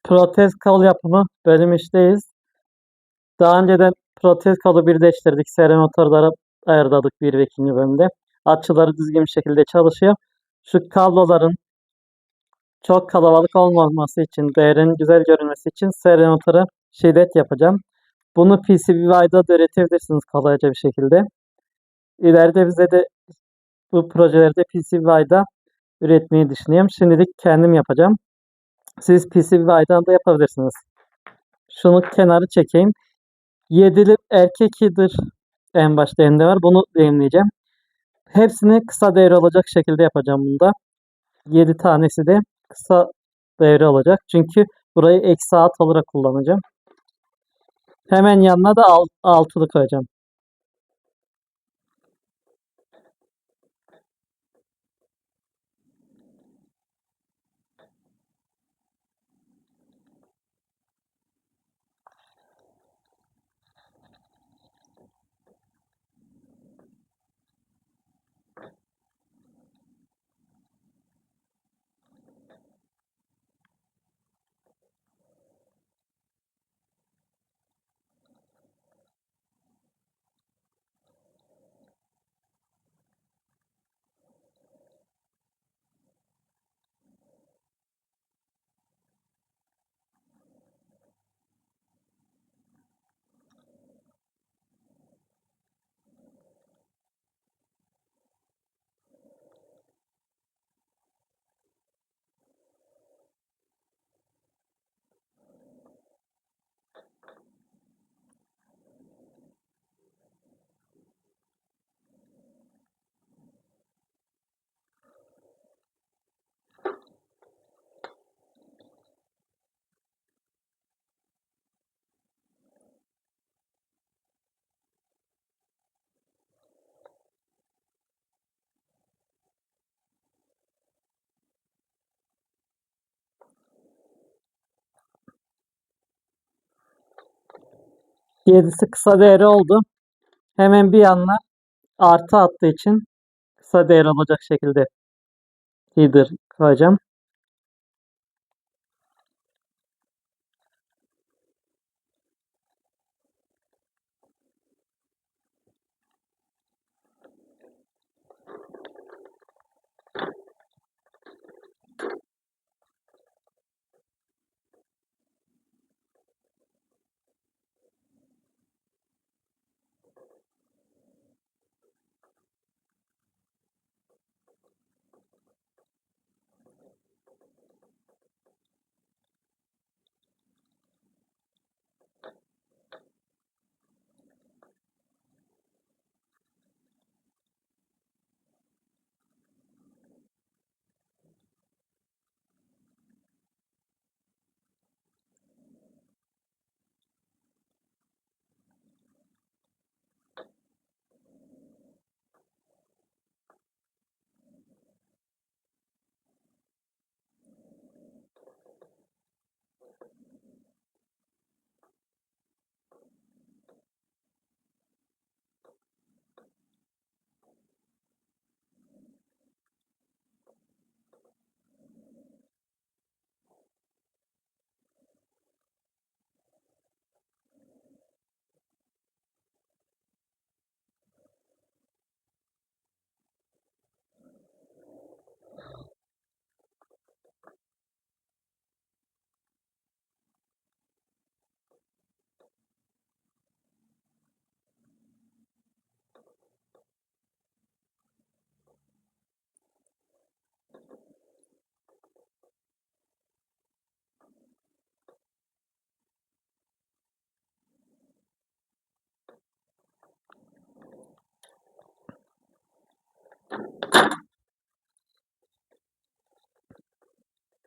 Protez kol yapımı bölüm 3'teyiz. Daha önceden protez kolu birleştirdik. Seri motorlara ayarladık 1 ve 2. bölümde. Açıları düzgün bir şekilde çalışıyor. Şu kabloların çok kalabalık olmaması için, değerin güzel görünmesi için seri motora şiddet yapacağım. Bunu PCBWay'da da üretebilirsiniz kolayca bir şekilde. İleride bize de bu projelerde PCBWay'da üretmeyi düşünüyorum. Şimdilik kendim yapacağım. Siz PCBWay'dan da yapabilirsiniz. Şunu kenarı çekeyim. 7'li erkek header en başta elimde var. Bunu deneyeceğim. Hepsini kısa devre olacak şekilde yapacağım bunda. 7 tanesi de kısa devre olacak. Çünkü burayı eksi alt olarak kullanacağım. Hemen yanına da altılı koyacağım. Yedisi kısa devre oldu. Hemen bir yanına artı attığı için kısa devre olacak şekilde header koyacağım.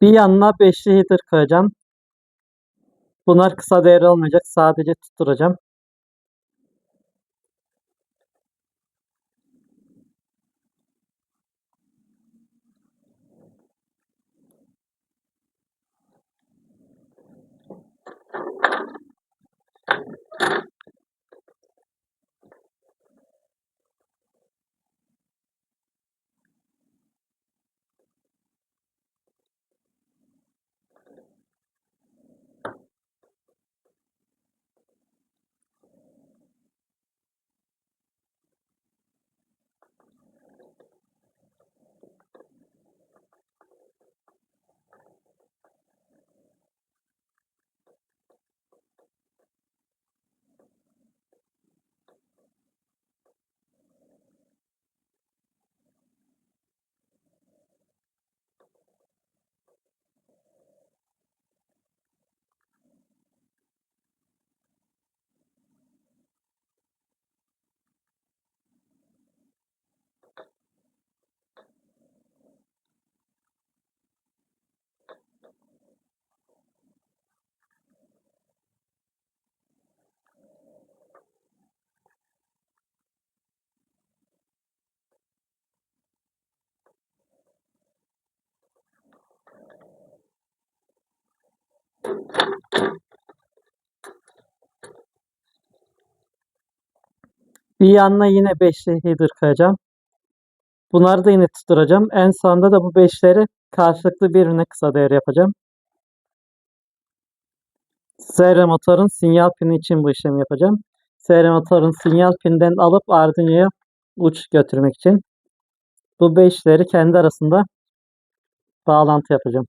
Bir yanına 5'li header koyacağım. Bunlar kısa devre olmayacak. Sadece tutturacağım. Bir yanına yine 5'li header koyacağım. Bunları da yine tutturacağım. En sonunda da bu 5'leri karşılıklı birbirine kısa devre yapacağım. Servo motorun sinyal pini için bu işlemi yapacağım. Servo motorun sinyal pininden alıp Arduino'ya uç götürmek için. Bu 5'leri kendi arasında bağlantı yapacağım.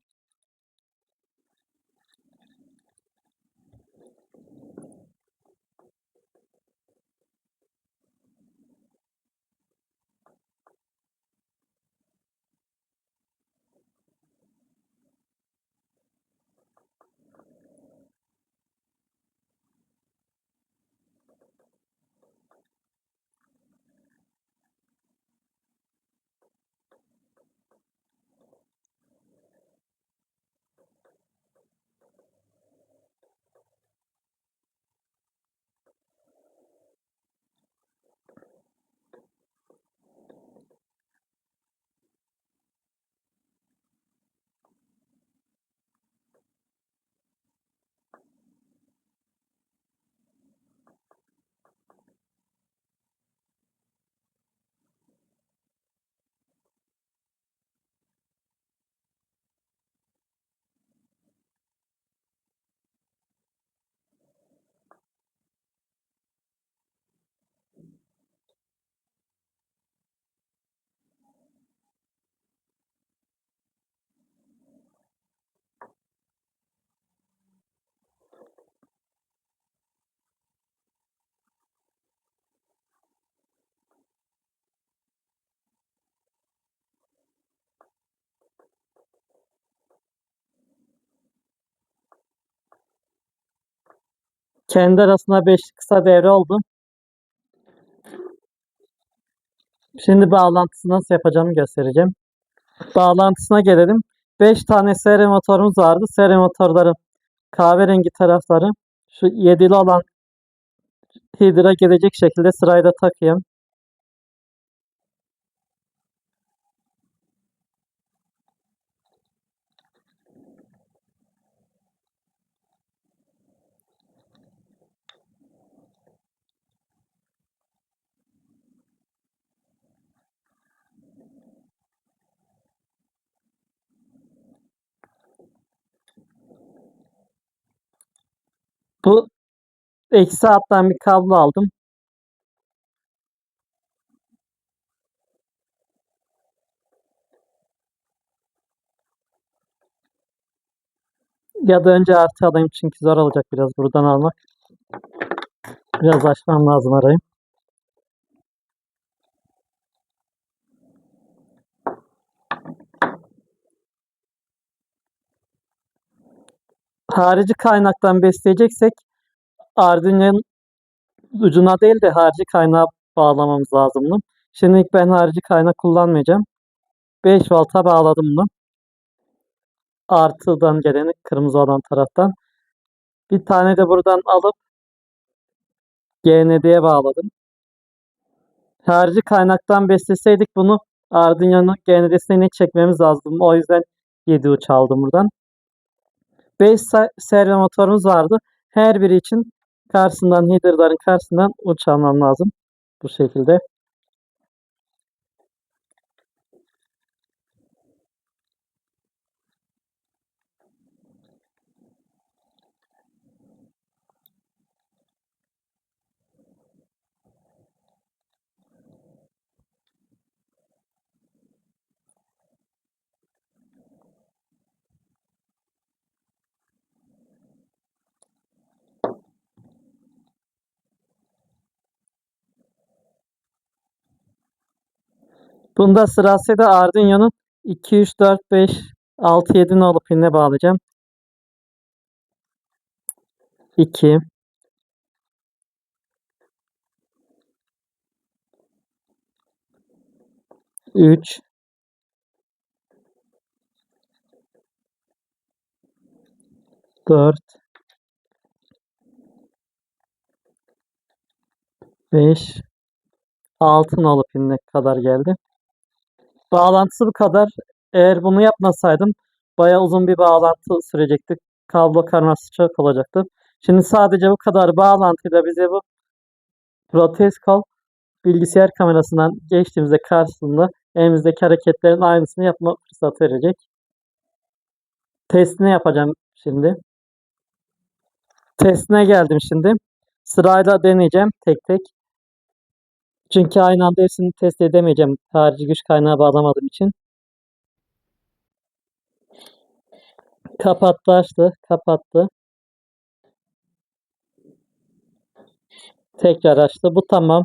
Kendi arasında 5'li kısa devre oldu. Şimdi bağlantısı nasıl yapacağımı göstereceğim. Bağlantısına gelelim. 5 tane seri motorumuz vardı. Seri motorların kahverengi tarafları şu 7'li olan header'a gelecek şekilde sırayla takayım. Bu eksi alttan bir kablo aldım. Ya da önce artı alayım çünkü zor olacak biraz buradan almak. Biraz açmam lazım arayı. Harici kaynaktan besleyeceksek Arduino'nun ucuna değil de harici kaynağı bağlamamız lazım bunu. Şimdilik ben harici kaynak kullanmayacağım. 5 volta bağladım bunu. Artıdan geleni kırmızı olan taraftan. Bir tane de buradan alıp GND'ye bağladım. Harici kaynaktan besleseydik bunu Arduino'nun GND'sine çekmemiz lazım. O yüzden 7 uç aldım buradan. 5 servo motorumuz vardı. Her biri için karşısından header'ların karşısından uç almam lazım. Bu şekilde. Bunda sırasıyla Arduino'nun 2, 3, 4, 5, 6, 7 nolu pinine bağlayacağım. 2, 3, 4, 5, 6 nolu pinine kadar geldi. Bağlantısı bu kadar. Eğer bunu yapmasaydım bayağı uzun bir bağlantı sürecekti. kablo karması çok olacaktı. Şimdi sadece bu kadar bağlantıyla bize bu protez kol bilgisayar kamerasından geçtiğimizde karşısında elimizdeki hareketlerin aynısını yapma fırsatı verecek. Testini yapacağım şimdi. Testine geldim şimdi. Sırayla deneyeceğim tek tek. Çünkü aynı anda hepsini test edemeyeceğim. Harici güç kaynağı bağlamadığım için. Kapattı, açtı, kapattı. Tekrar açtı. Bu tamam.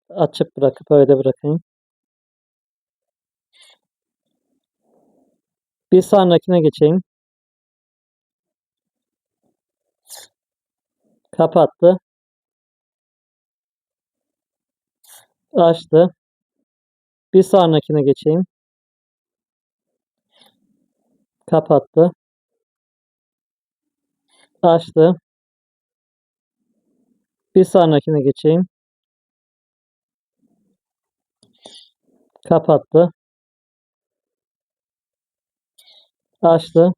Açık bırakıp öyle bırakayım. Bir sonrakine geçeyim. Kapattı. Açtı. Bir sonrakine geçeyim. Kapattı. Açtı. Bir sonrakine geçeyim. Kapattı. Açtı.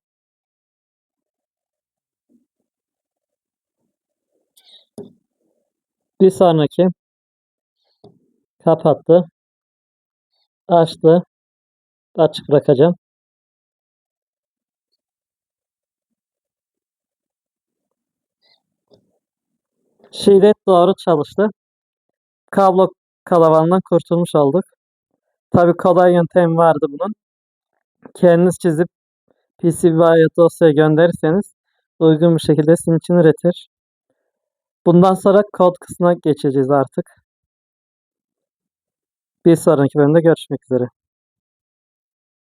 Bir sonraki. Kapattı. Açtı. Açık bırakacağım. Şilet doğru çalıştı. Kablo kalabalığından kurtulmuş olduk. Tabii kolay yöntem vardı bunun. Kendiniz çizip PCB'ye dosyaya gönderirseniz uygun bir şekilde sizin için üretir. Bundan sonra kod kısmına geçeceğiz artık. Bir sonraki bölümde görüşmek üzere.